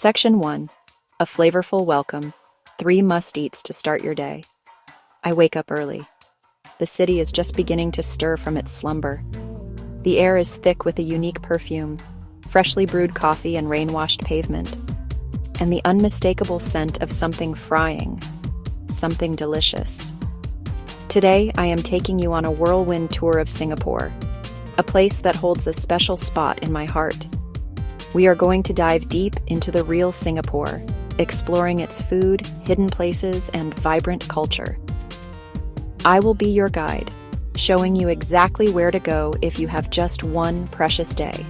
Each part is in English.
Section 1. A flavorful welcome. 3 must-eats to start your day. I wake up early. The city is just beginning to stir from its slumber. The air is thick with a unique perfume, freshly brewed coffee and rain-washed pavement, and the unmistakable scent of something frying, something delicious. Today, I am taking you on a whirlwind tour of Singapore, a place that holds a special spot in my heart. We are going to dive deep into the real Singapore, exploring its food, hidden places, and vibrant culture. I will be your guide, showing you exactly where to go if you have just one precious day.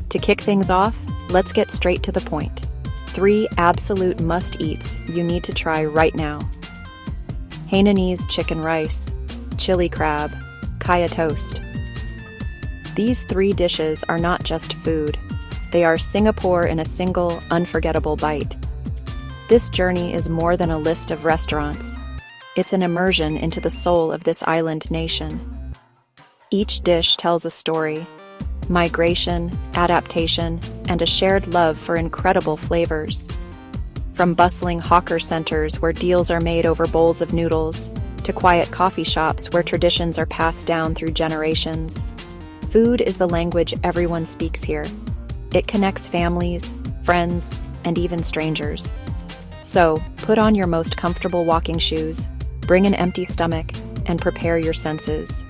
To kick things off, let's get straight to the point. 3 absolute must-eats you need to try right now. Hainanese chicken rice, chili crab, kaya toast. These 3 dishes are not just food. They are Singapore in a single, unforgettable bite. This journey is more than a list of restaurants. It's an immersion into the soul of this island nation. Each dish tells a story: migration, adaptation, and a shared love for incredible flavors. From bustling hawker centers where deals are made over bowls of noodles, to quiet coffee shops where traditions are passed down through generations, food is the language everyone speaks here. It connects families, friends, and even strangers. So, put on your most comfortable walking shoes, bring an empty stomach, and prepare your senses.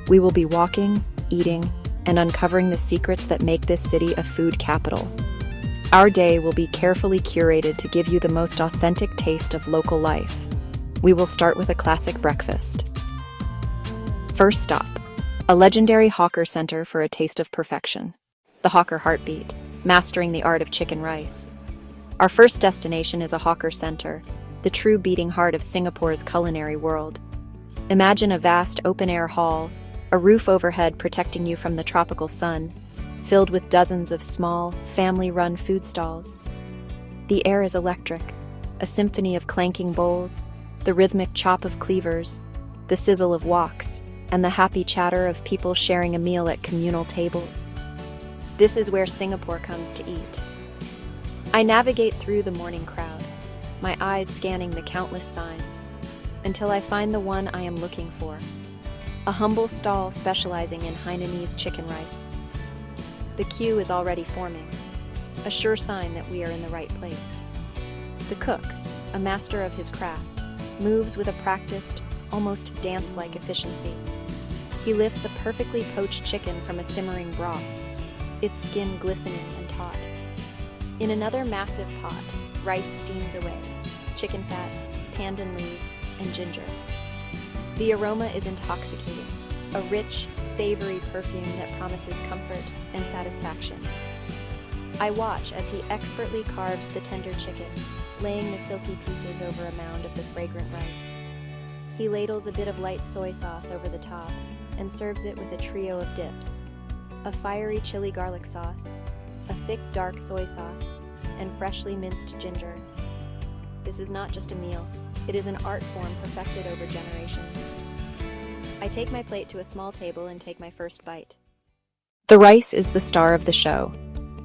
We will be walking, eating, and uncovering the secrets that make this city a food capital. Our day will be carefully curated to give you the most authentic taste of local life. We will start with a classic breakfast. First stop, a legendary hawker center for a taste of perfection. The Hawker Heartbeat, mastering the art of chicken rice. Our first destination is a hawker center, the true beating heart of Singapore's culinary world. Imagine a vast open-air hall, a roof overhead protecting you from the tropical sun, filled with dozens of small, family-run food stalls. The air is electric, a symphony of clanking bowls, the rhythmic chop of cleavers, the sizzle of woks, and the happy chatter of people sharing a meal at communal tables. This is where Singapore comes to eat. I navigate through the morning crowd, my eyes scanning the countless signs, until I find the one I am looking for. A humble stall specializing in Hainanese chicken rice. The queue is already forming, a sure sign that we are in the right place. The cook, a master of his craft, moves with a practiced, almost dance-like efficiency. He lifts a perfectly poached chicken from a simmering broth, its skin glistening and taut. In another massive pot, rice steams away, chicken fat, pandan leaves, and ginger. The aroma is intoxicating, a rich, savory perfume that promises comfort and satisfaction. I watch as he expertly carves the tender chicken, laying the silky pieces over a mound of the fragrant rice. He ladles a bit of light soy sauce over the top and serves it with a trio of dips: a fiery chili garlic sauce, a thick dark soy sauce, and freshly minced ginger. This is not just a meal, it is an art form perfected over generations. I take my plate to a small table and take my first bite. The rice is the star of the show.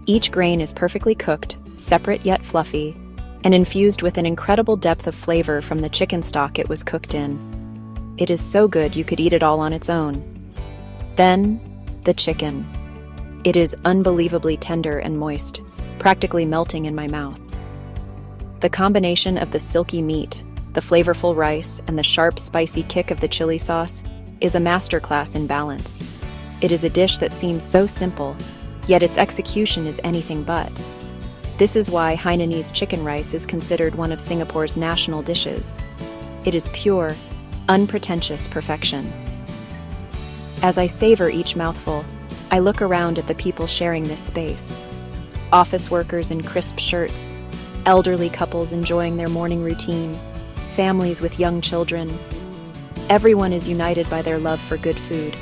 Each grain is perfectly cooked, separate yet fluffy, and infused with an incredible depth of flavor from the chicken stock it was cooked in. It is so good you could eat it all on its own. Then, the chicken. It is unbelievably tender and moist, practically melting in my mouth. The combination of the silky meat, the flavorful rice, and the sharp, spicy kick of the chili sauce is a masterclass in balance. It is a dish that seems so simple, yet its execution is anything but. This is why Hainanese chicken rice is considered one of Singapore's national dishes. It is pure, unpretentious perfection. As I savor each mouthful, I look around at the people sharing this space. Office workers in crisp shirts, elderly couples enjoying their morning routine, families with young children. Everyone is united by their love for good food.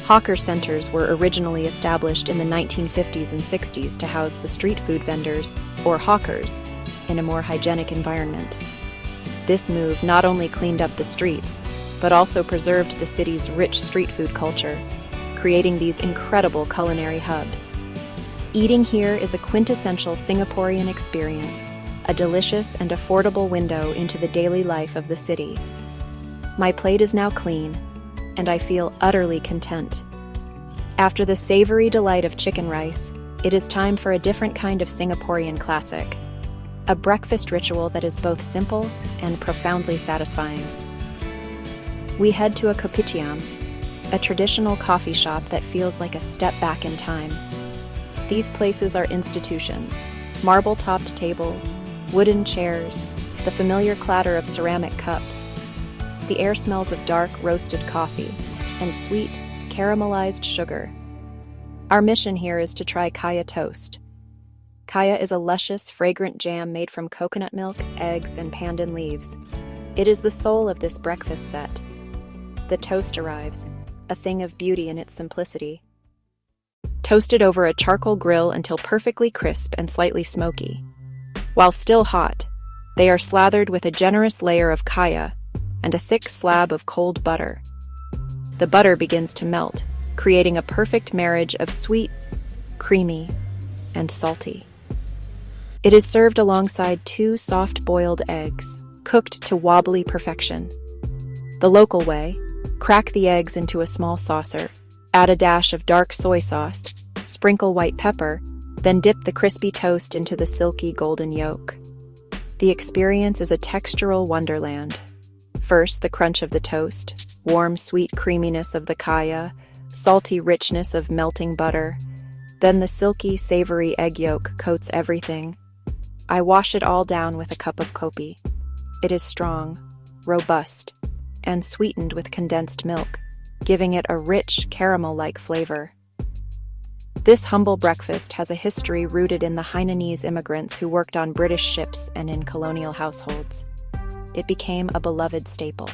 Hawker centers were originally established in the 1950s and 60s to house the street food vendors, or hawkers, in a more hygienic environment. This move not only cleaned up the streets, but also preserved the city's rich street food culture, creating these incredible culinary hubs. Eating here is a quintessential Singaporean experience, a delicious and affordable window into the daily life of the city. My plate is now clean, and I feel utterly content. After the savory delight of chicken rice, it is time for a different kind of Singaporean classic, a breakfast ritual that is both simple and profoundly satisfying. We head to a kopitiam, a traditional coffee shop that feels like a step back in time. These places are institutions: marble-topped tables, wooden chairs, the familiar clatter of ceramic cups. The air smells of dark roasted coffee and sweet, caramelized sugar. Our mission here is to try kaya toast. Kaya is a luscious, fragrant jam made from coconut milk, eggs, and pandan leaves. It is the soul of this breakfast set. The toast arrives, a thing of beauty in its simplicity. Toasted over a charcoal grill until perfectly crisp and slightly smoky. While still hot, they are slathered with a generous layer of kaya and a thick slab of cold butter. The butter begins to melt, creating a perfect marriage of sweet, creamy, and salty. It is served alongside 2 soft-boiled eggs, cooked to wobbly perfection. The local way: crack the eggs into a small saucer, add a dash of dark soy sauce, sprinkle white pepper, then dip the crispy toast into the silky golden yolk. The experience is a textural wonderland. First, the crunch of the toast, warm, sweet creaminess of the kaya, salty richness of melting butter. Then the silky, savory egg yolk coats everything. I wash it all down with a cup of kopi. It is strong, robust, and sweetened with condensed milk, giving it a rich, caramel-like flavor. This humble breakfast has a history rooted in the Hainanese immigrants who worked on British ships and in colonial households. It became a beloved staple,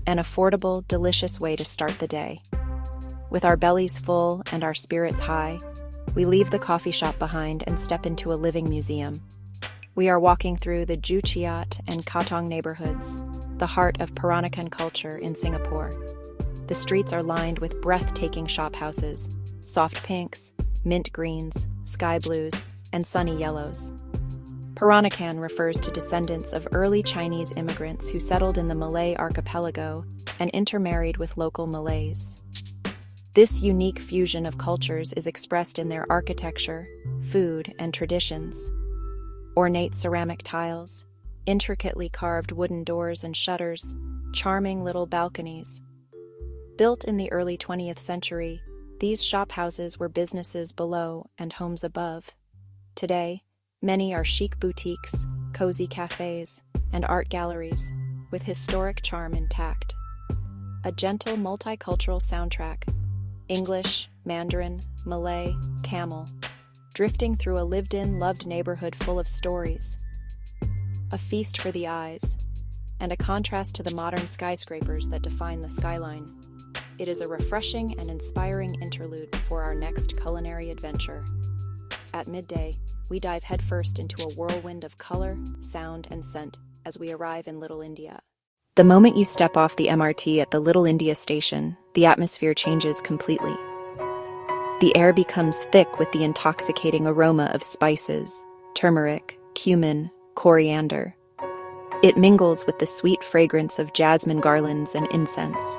an affordable, delicious way to start the day. With our bellies full and our spirits high, we leave the coffee shop behind and step into a living museum. We are walking through the Joo Chiat and Katong neighborhoods, the heart of Peranakan culture in Singapore. The streets are lined with breathtaking shophouses, soft pinks, mint greens, sky blues, and sunny yellows. Peranakan refers to descendants of early Chinese immigrants who settled in the Malay archipelago and intermarried with local Malays. This unique fusion of cultures is expressed in their architecture, food, and traditions. Ornate ceramic tiles, intricately carved wooden doors and shutters, charming little balconies. Built in the early 20th century, these shophouses were businesses below and homes above. Today, many are chic boutiques, cozy cafes, and art galleries, with historic charm intact. A gentle multicultural soundtrack: English, Mandarin, Malay, Tamil, drifting through a lived-in, loved neighborhood full of stories. A feast for the eyes, and a contrast to the modern skyscrapers that define the skyline. It is a refreshing and inspiring interlude before our next culinary adventure. At midday, we dive headfirst into a whirlwind of color, sound, and scent as we arrive in Little India. The moment you step off the MRT at the Little India station, the atmosphere changes completely. The air becomes thick with the intoxicating aroma of spices, turmeric, cumin, coriander. It mingles with the sweet fragrance of jasmine garlands and incense.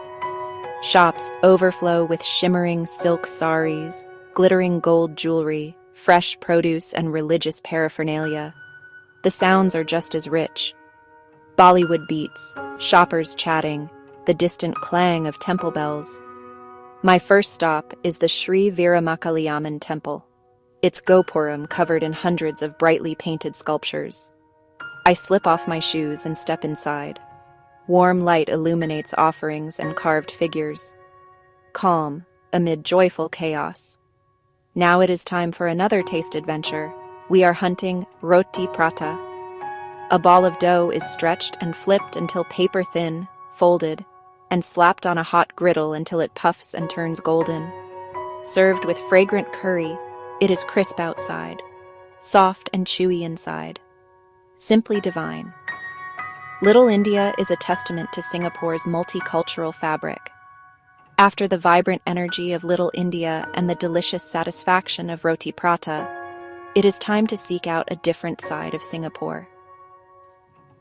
Shops overflow with shimmering silk saris, glittering gold jewelry, fresh produce, and religious paraphernalia. The sounds are just as rich. Bollywood beats, shoppers chatting, the distant clang of temple bells. My first stop is the Sri Veeramakaliamman Temple, its gopuram covered in hundreds of brightly painted sculptures. I slip off my shoes and step inside. Warm light illuminates offerings and carved figures. Calm amid joyful chaos. Now it is time for another taste adventure. We are hunting roti prata. A ball of dough is stretched and flipped until paper thin, folded, and slapped on a hot griddle until it puffs and turns golden. Served with fragrant curry, it is crisp outside, soft and chewy inside. Simply divine. Little India is a testament to Singapore's multicultural fabric. After the vibrant energy of Little India and the delicious satisfaction of roti prata, it is time to seek out a different side of Singapore.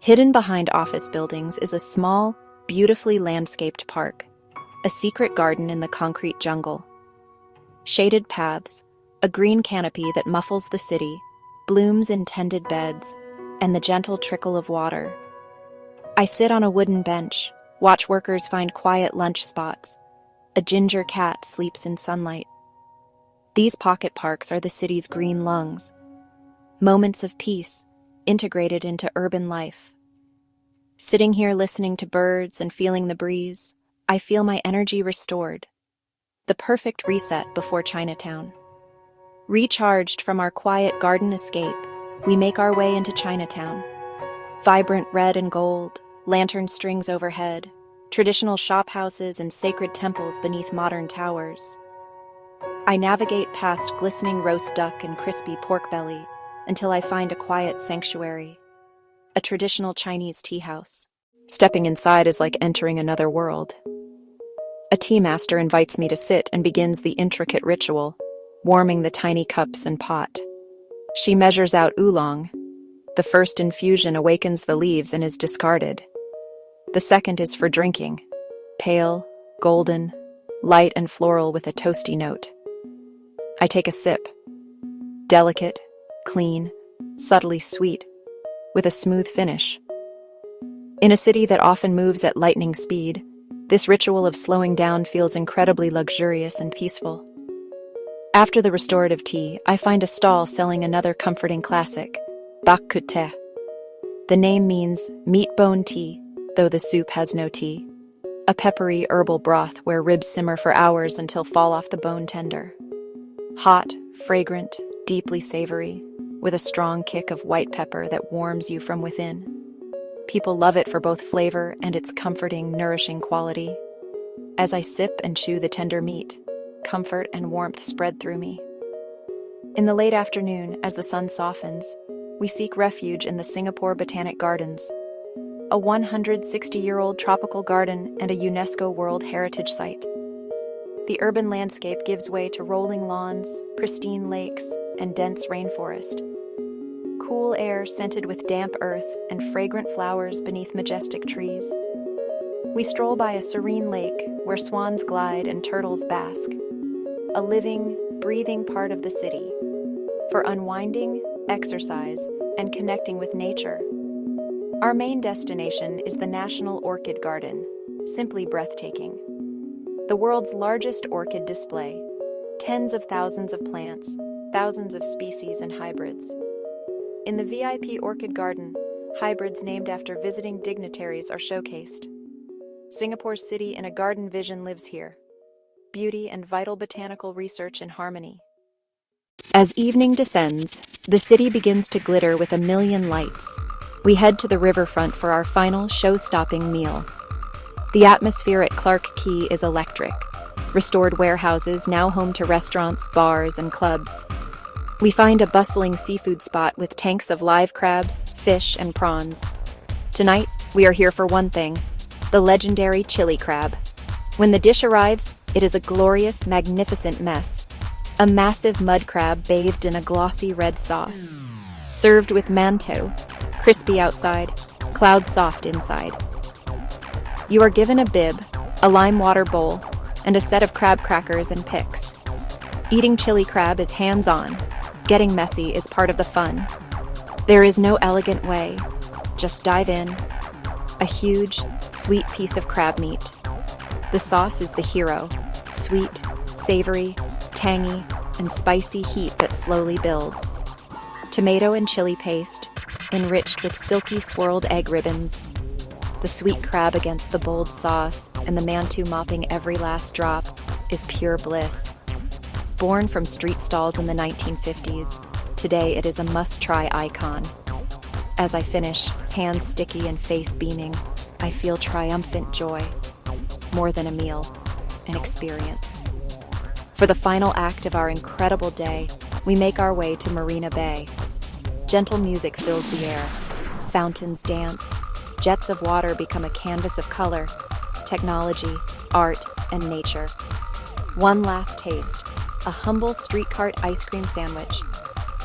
Hidden behind office buildings is a small, beautifully landscaped park, a secret garden in the concrete jungle. Shaded paths, a green canopy that muffles the city, blooms in tended beds, and the gentle trickle of water. I sit on a wooden bench, watch workers find quiet lunch spots. A ginger cat sleeps in sunlight. These pocket parks are the city's green lungs, moments of peace integrated into urban life. Sitting here listening to birds and feeling the breeze, I feel my energy restored. The perfect reset before Chinatown. Recharged from our quiet garden escape, we make our way into Chinatown. Vibrant red and gold, lantern strings overhead, traditional shophouses and sacred temples beneath modern towers. I navigate past glistening roast duck and crispy pork belly until I find a quiet sanctuary, a traditional Chinese tea house. Stepping inside is like entering another world. A tea master invites me to sit and begins the intricate ritual, warming the tiny cups and pot. She measures out oolong. The first infusion awakens the leaves and is discarded. The second is for drinking, pale, golden, light and floral with a toasty note. I take a sip. Delicate, clean, subtly sweet, with a smooth finish. In a city that often moves at lightning speed, this ritual of slowing down feels incredibly luxurious and peaceful. After the restorative tea, I find a stall selling another comforting classic, bak kut teh. The name means meat bone tea, though the soup has no tea. A peppery herbal broth where ribs simmer for hours until fall off the bone tender. Hot, fragrant, deeply savory, with a strong kick of white pepper that warms you from within. People love it for both flavor and its comforting, nourishing quality. As I sip and chew the tender meat, comfort and warmth spread through me. In the late afternoon, as the sun softens, we seek refuge in the Singapore Botanic Gardens, a 160-year-old tropical garden and a UNESCO World Heritage Site. The urban landscape gives way to rolling lawns, pristine lakes, and dense rainforest. Cool air scented with damp earth and fragrant flowers beneath majestic trees. We stroll by a serene lake where swans glide and turtles bask, a living, breathing part of the city, for unwinding, exercise, and connecting with nature. Our main destination is the National Orchid Garden, simply breathtaking. The world's largest orchid display, tens of thousands of plants, thousands of species and hybrids. In the VIP Orchid Garden, hybrids named after visiting dignitaries are showcased. Singapore's city in a garden vision lives here. Beauty and vital botanical research in harmony. As evening descends, the city begins to glitter with a million lights. We head to the riverfront for our final show-stopping meal. The atmosphere at Clarke Quay is electric. Restored warehouses now home to restaurants, bars, and clubs. We find a bustling seafood spot with tanks of live crabs, fish, and prawns. Tonight, we are here for one thing, the legendary chili crab. When the dish arrives, it is a glorious, magnificent mess. A massive mud crab bathed in a glossy red sauce. Served with mantou, crispy outside, cloud soft inside. You are given a bib, a lime water bowl, and a set of crab crackers and picks. Eating chili crab is hands-on. Getting messy is part of the fun. There is no elegant way. Just dive in. A huge, sweet piece of crab meat. The sauce is the hero. Sweet, savory, tangy, and spicy heat that slowly builds. Tomato and chili paste, enriched with silky swirled egg ribbons. The sweet crab against the bold sauce and the mantou mopping every last drop is pure bliss. Born from street stalls in the 1950s, today it is a must-try icon. As I finish, hands sticky and face beaming, I feel triumphant joy. More than a meal, an experience. For the final act of our incredible day, we make our way to Marina Bay. Gentle music fills the air. Fountains dance. Jets of water become a canvas of color. Technology, art, and nature. One last taste, a humble street cart ice cream sandwich.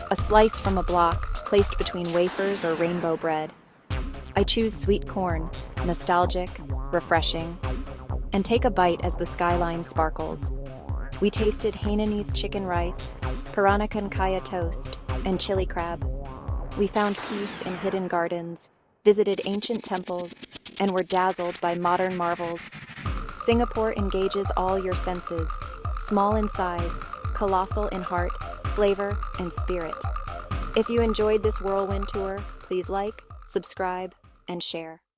A slice from a block, placed between wafers or rainbow bread. I choose sweet corn, nostalgic, refreshing, and take a bite as the skyline sparkles. We tasted Hainanese chicken rice, Peranakan kaya toast, and chili crab. We found peace in hidden gardens, visited ancient temples, and were dazzled by modern marvels. Singapore engages all your senses, small in size, colossal in heart, flavor, and spirit. If you enjoyed this whirlwind tour, please like, subscribe, and share.